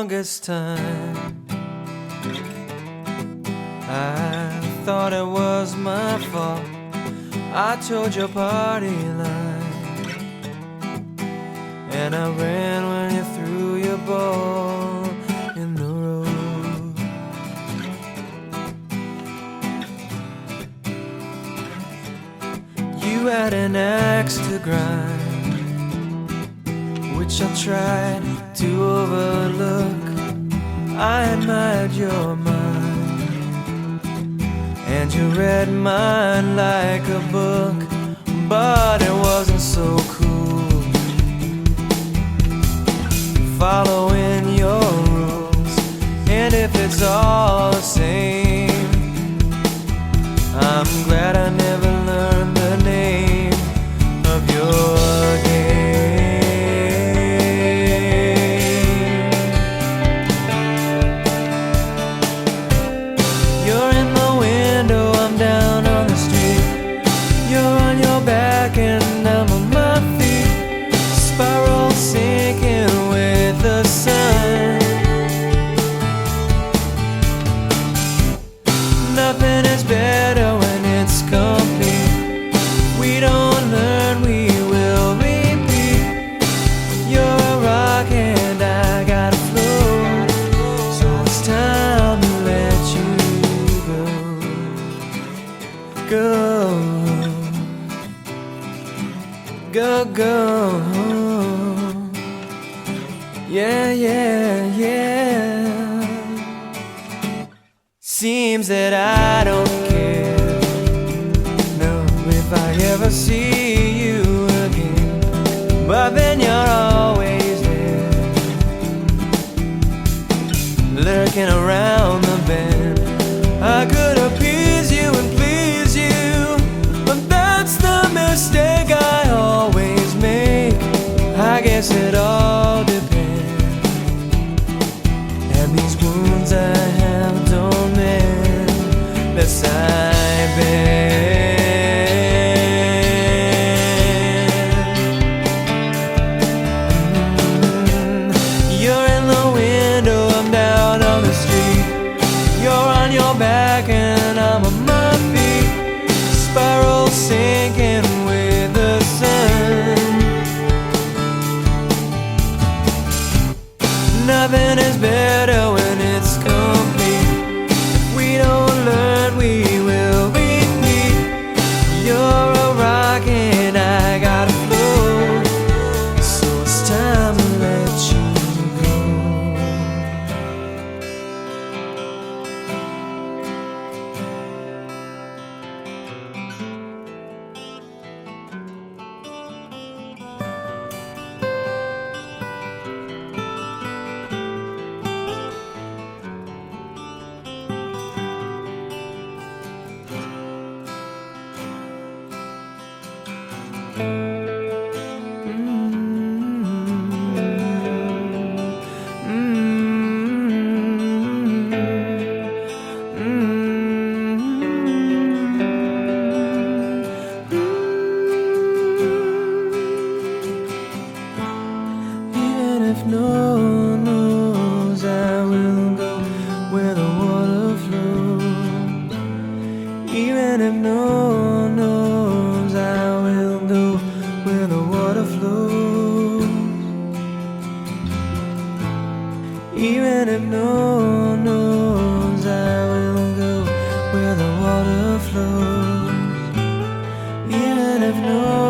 longest time. I thought it was my fault. I told your party line, and I ran when you threw your ball in the road. You had an axe to grind, which I tried to overlook. I admired your mind, and you read mine like a book, but it wasn't so cool following your rules. And if it's all the same, I'm glad I never learned the name of your game. You're in the window, I'm down on the street. You're on your back and I'm on my feet, spiral sinking with the sun. Nothing is better when it's complete. We don't learn, we will repeat. You're a rock and I got a float, so it's time to let you go. Go, go. Yeah, yeah, yeah. Seems that I don't care, no, if I ever see you again. But then you're always there, lurking around the bend. I could appease you and please you, but that's the mistake I always make. I guess it all depends, and these wounds I have don't mend unless I bend. You're in the window, I'm down on the street. You're on your back and I'm on my feet, spiral sinking with the sun. Nothing is better when it's complete. If we don't learn, we will repeat. You're a rock and I got a float, so it's time to let you go. Even if no one knows, I will go where the water flows. Even if no one knows, I will go where the water flows. Even if no one knows, I will go where the water flows. Even if no